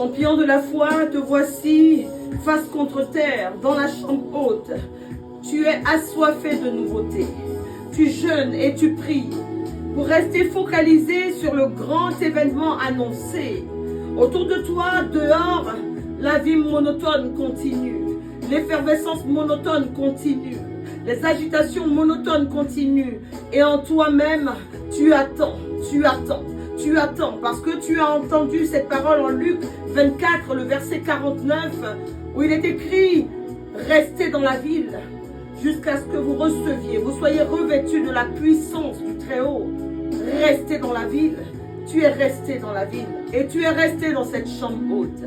Champion de la foi, te voici face contre terre dans la chambre haute. Tu es assoiffé de nouveautés. Tu jeûnes et tu pries pour rester focalisé sur le grand événement annoncé. Autour de toi, dehors, la vie monotone continue. L'effervescence monotone continue. Les agitations monotones continuent. Et en toi-même, tu attends, tu attends. Tu attends parce que tu as entendu cette parole en Luc 24, le verset 49, où il est écrit « Restez dans la ville jusqu'à ce que vous receviez, vous soyez revêtus de la puissance du Très-Haut. Restez dans la ville. » Tu es resté dans la ville et tu es resté dans cette chambre haute.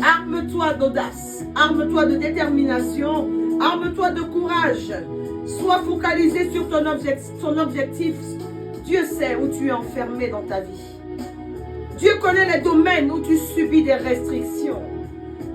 Arme-toi d'audace, arme-toi de détermination, arme-toi de courage. Sois focalisé sur ton objectif. Dieu sait où tu es enfermé dans ta vie. Dieu connaît les domaines où tu subis des restrictions.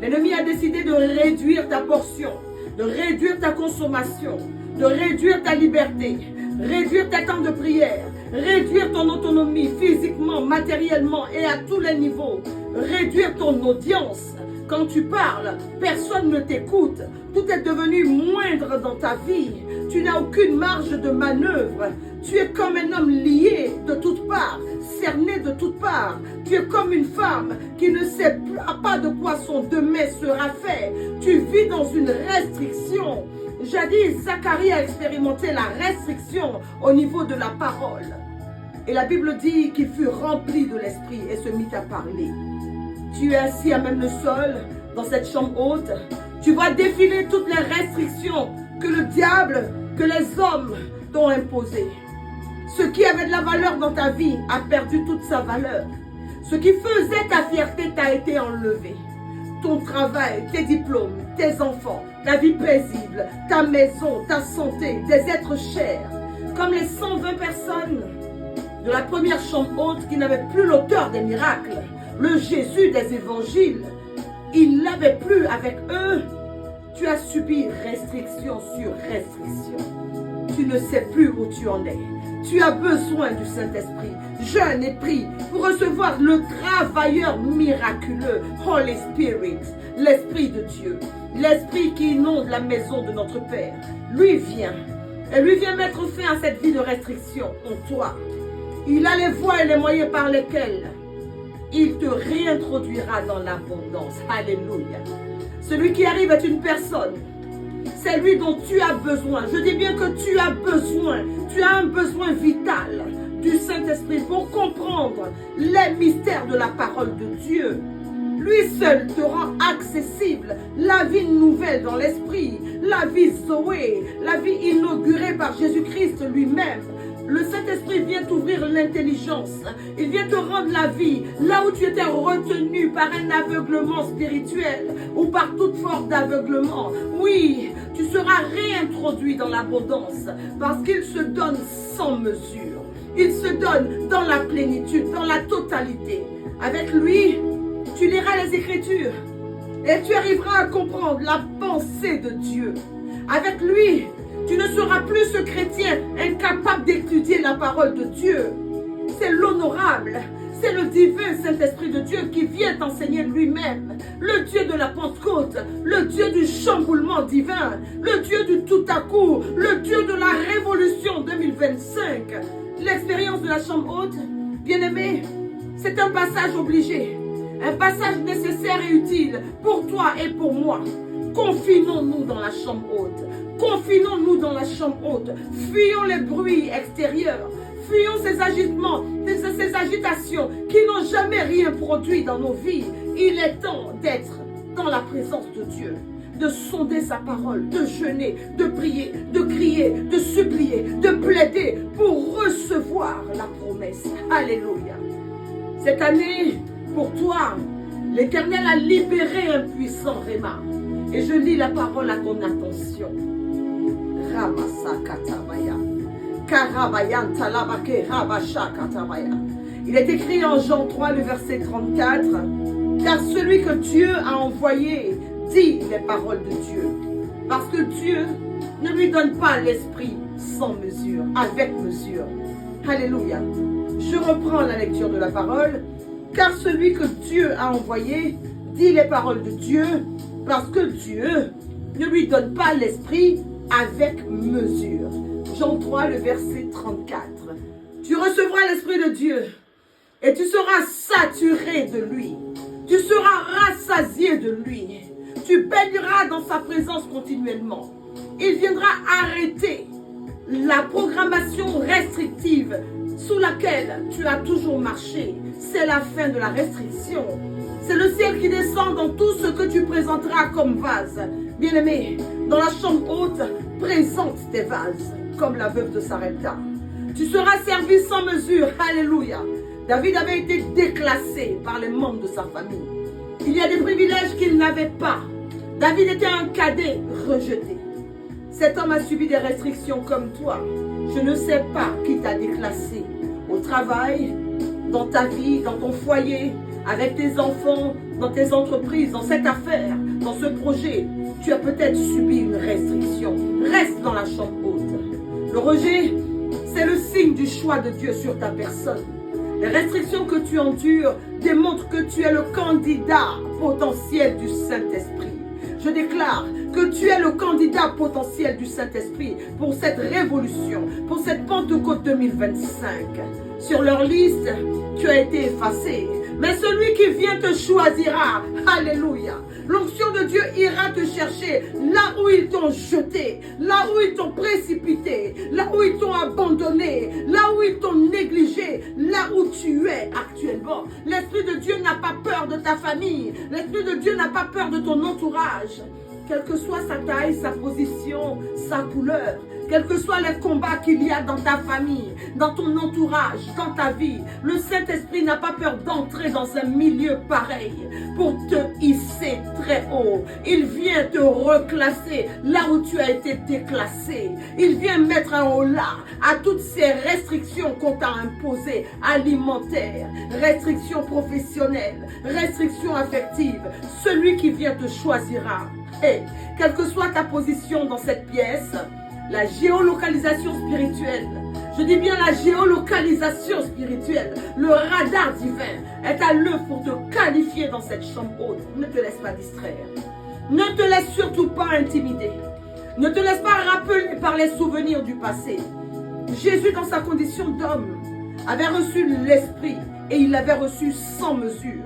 L'ennemi a décidé de réduire ta portion, de réduire ta consommation, de réduire ta liberté, réduire tes temps de prière, réduire ton autonomie physiquement, matériellement et à tous les niveaux, réduire ton audience. Quand tu parles, personne ne t'écoute. Tout est devenu moindre dans ta vie. Tu n'as aucune marge de manœuvre. Tu es comme un homme lié de toutes parts, cerné de toutes parts. Tu es comme une femme qui ne sait pas de quoi son demain sera fait. Tu vis dans une restriction. Jadis, Zacharie a expérimenté la restriction au niveau de la parole. Et la Bible dit qu'il fut rempli de l'esprit et se mit à parler. Tu es assis à même le sol, dans cette chambre haute. Tu vois défiler toutes les restrictions que le diable, que les hommes t'ont imposées. Ce qui avait de la valeur dans ta vie a perdu toute sa valeur. Ce qui faisait ta fierté t'a été enlevé. Ton travail, tes diplômes, tes enfants, ta vie paisible, ta maison, ta santé, des êtres chers. Comme les 120 personnes de la première chambre haute qui n'avaient plus l'auteur des miracles, le Jésus des évangiles, il ne l'avait plus avec eux. Tu as subi restriction sur restriction. Tu ne sais plus où tu en es. Tu as besoin du Saint-Esprit. Jeûne et prie pour recevoir le travailleur miraculeux, Holy Spirit, l'Esprit de Dieu. L'Esprit qui inonde la maison de notre Père. Lui vient. Et lui vient mettre fin à cette vie de restriction en toi. Il a les voies et les moyens par lesquels il te réintroduira dans l'abondance. Alléluia. Celui qui arrive est une personne. C'est lui dont tu as besoin. Je dis bien que tu as besoin. Tu as un besoin vital du Saint-Esprit pour comprendre les mystères de la parole de Dieu. Lui seul te rend accessible la vie nouvelle dans l'esprit, la vie Zoé, la vie inaugurée par Jésus-Christ lui-même. Le Saint-Esprit vient t'ouvrir l'intelligence. Il vient te rendre la vie là où tu étais retenu par un aveuglement spirituel ou par toute forme d'aveuglement. Oui, tu seras réintroduit dans l'abondance parce qu'il se donne sans mesure. Il se donne dans la plénitude, dans la totalité. Avec lui, tu liras les Écritures et tu arriveras à comprendre la pensée de Dieu. Avec lui, tu ne seras plus ce chrétien incapable d'étudier la parole de Dieu. C'est l'honorable, c'est le divin Saint-Esprit de Dieu qui vient t'enseigner lui-même. Le Dieu de la Pentecôte, le Dieu du chamboulement divin, le Dieu du tout à coup, le Dieu de la révolution 2025. L'expérience de la chambre haute, bien-aimé, c'est un passage obligé, un passage nécessaire et utile pour toi et pour moi. Confinons-nous dans la chambre haute. Confinons-nous dans la chambre haute. Fuyons les bruits extérieurs. Fuyons ces agitements, ces agitations qui n'ont jamais rien produit dans nos vies. Il est temps d'être dans la présence de Dieu, de sonder sa parole, de jeûner, de prier, de crier, de supplier, de plaider pour recevoir la promesse. Alléluia. Cette année, pour toi, l'Éternel a libéré un puissant réma. Et je lis la parole à ton attention. Il est écrit en Jean 3, le verset 34. Car celui que Dieu a envoyé dit les paroles de Dieu. Parce que Dieu ne lui donne pas l'esprit sans mesure, avec mesure. Alléluia. Je reprends la lecture de la parole. Car celui que Dieu a envoyé dit les paroles de Dieu parce que Dieu ne lui donne pas l'esprit avec mesure. Jean 3, le verset 34. Tu recevras l'esprit de Dieu et tu seras saturé de lui. Tu seras rassasié de lui. Tu baigneras dans sa présence continuellement. Il viendra arrêter la programmation restrictive sous laquelle tu as toujours marché. C'est la fin de la restriction. C'est le ciel qui descend dans tout ce que tu présenteras comme vase. Bien-aimé, dans la chambre haute, présente tes vases comme la veuve de Sarepta. Tu seras servi sans mesure. Alléluia. David avait été déclassé par les membres de sa famille. Il y a des privilèges qu'il n'avait pas. David était un cadet rejeté. Cet homme a subi des restrictions comme toi. Je ne sais pas qui t'a déclassé. Au travail, dans ta vie, dans ton foyer, avec tes enfants, dans tes entreprises, dans cette affaire, dans ce projet. Tu as peut-être subi une restriction. Reste dans la chambre haute. Le rejet, c'est le signe du choix de Dieu sur ta personne. Les restrictions que tu endures démontrent que tu es le candidat potentiel du Saint-Esprit. Je déclare que tu es le candidat potentiel du Saint-Esprit pour cette révolution, pour cette Pentecôte 2025. Sur leur liste, tu as été effacé. Mais celui qui vient te choisira. Alléluia. L'onction de Dieu ira te chercher là où ils t'ont jeté, là où ils t'ont précipité, là où ils t'ont abandonné, là où ils t'ont négligé, là où tu es actuellement. L'Esprit de Dieu n'a pas peur de ta famille. L'Esprit de Dieu n'a pas peur de ton entourage. Quelle que soit sa taille, sa position, sa couleur, quels que soient les combats qu'il y a dans ta famille, dans ton entourage, dans ta vie, le Saint-Esprit n'a pas peur d'entrer dans un milieu pareil pour te hisser très haut. Il vient te reclasser là où tu as été déclassé. Il vient mettre un holà à toutes ces restrictions qu'on t'a imposées, alimentaires, restrictions professionnelles, restrictions affectives. Celui qui vient te choisira. Et quelle que soit ta position dans cette pièce, la géolocalisation spirituelle, je dis bien la géolocalisation spirituelle, le radar divin est à l'œuvre pour te qualifier dans cette chambre haute. Ne te laisse pas distraire. Ne te laisse surtout pas intimider. Ne te laisse pas rappeler par les souvenirs du passé. Jésus, dans sa condition d'homme, avait reçu l'Esprit et il l'avait reçu sans mesure.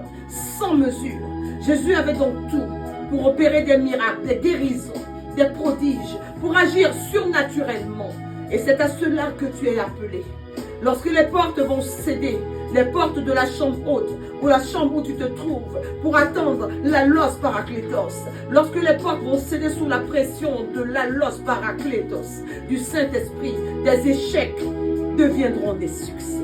Sans mesure. Jésus avait donc tout pour opérer des miracles, des guérisons, des prodiges, pour agir surnaturellement. Et c'est à cela que tu es appelé. Lorsque les portes vont céder, les portes de la chambre haute, ou la chambre où tu te trouves, pour attendre l'allos parakletos, lorsque les portes vont céder sous la pression de l'allos parakletos, du Saint-Esprit, des échecs deviendront des succès.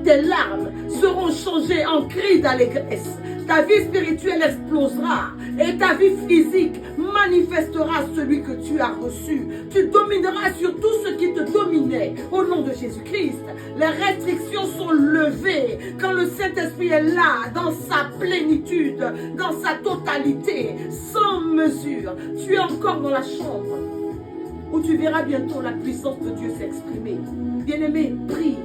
Tes larmes seront changées en cris d'allégresse. Ta vie spirituelle explosera et ta vie physique manifestera celui que tu as reçu. Tu domineras sur tout ce qui te dominait au nom de Jésus-Christ. Les restrictions sont levées quand le Saint-Esprit est là, dans sa plénitude, dans sa totalité, sans mesure. Tu es encore dans la chambre où tu verras bientôt la puissance de Dieu s'exprimer. Bien-aimé, prie.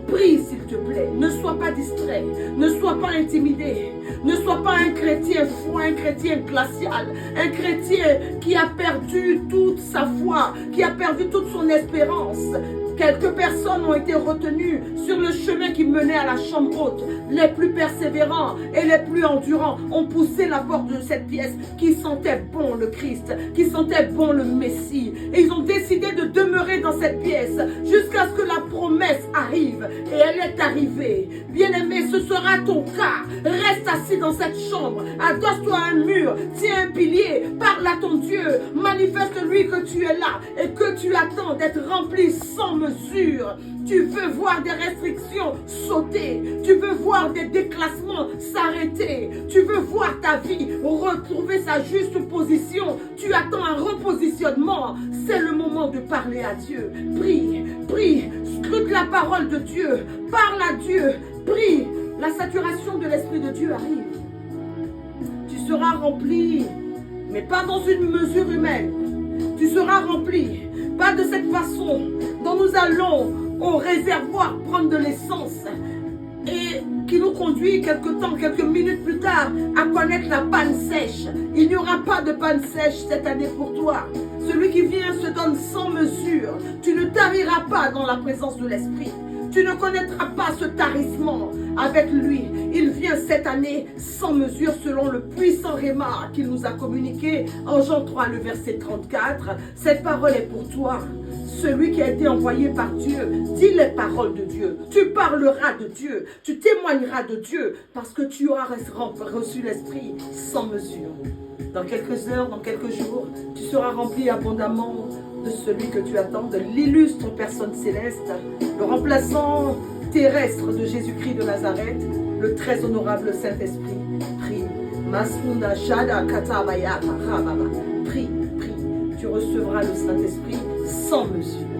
Prie s'il te plaît, ne sois pas distrait, ne sois pas intimidé, ne sois pas un chrétien fou, un chrétien glacial, un chrétien qui a perdu toute sa foi, qui a perdu toute son espérance. Quelques personnes ont été retenues sur le chemin qui menait à la chambre haute. Les plus persévérants et les plus endurants ont poussé la porte de cette pièce qui sentait bon le Christ, qui sentait bon le Messie. Et ils ont décidé de demeurer dans cette pièce jusqu'à ce que la promesse arrive. Et elle est arrivée. Bien-aimé, ce sera ton cas. Reste assis dans cette chambre. Adosse-toi à un mur. Tiens un pilier. Parle à ton Dieu. Manifeste-lui que tu es là et que tu attends d'être rempli sans mesure. Tu veux voir des restrictions sauter. Tu veux voir des déclassements s'arrêter. Tu veux voir ta vie retrouver sa juste position. Tu attends un repositionnement. C'est le moment de parler à Dieu. Prie, prie, scrute la parole de Dieu. Parle à Dieu. Prie. La saturation de l'Esprit de Dieu arrive. Tu seras rempli, mais pas dans une mesure humaine. Tu seras rempli, pas de cette façon dont nous allons au réservoir prendre de l'essence et qui nous conduit quelques minutes plus tard à connaître la panne sèche. Il n'y aura pas de panne sèche cette année pour toi. Celui qui vient se donne sans mesure. Tu ne tariras pas dans la présence de l'Esprit. Tu ne connaîtras pas ce tarissement avec lui. Il vient cette année sans mesure selon le puissant réma qu'il nous a communiqué en Jean 3, le verset 34. Cette parole est pour toi. Celui qui a été envoyé par Dieu, dis les paroles de Dieu. Tu parleras de Dieu. Tu témoigneras de Dieu parce que tu auras reçu l'Esprit sans mesure. Dans quelques heures, dans quelques jours, tu seras rempli abondamment de celui que tu attends, de l'illustre personne céleste, le remplaçant terrestre de Jésus-Christ de Nazareth, le très honorable Saint-Esprit. Prie. Masunda Shada Katabaya Rababa. Prie, prie. Tu recevras le Saint-Esprit sans mesure.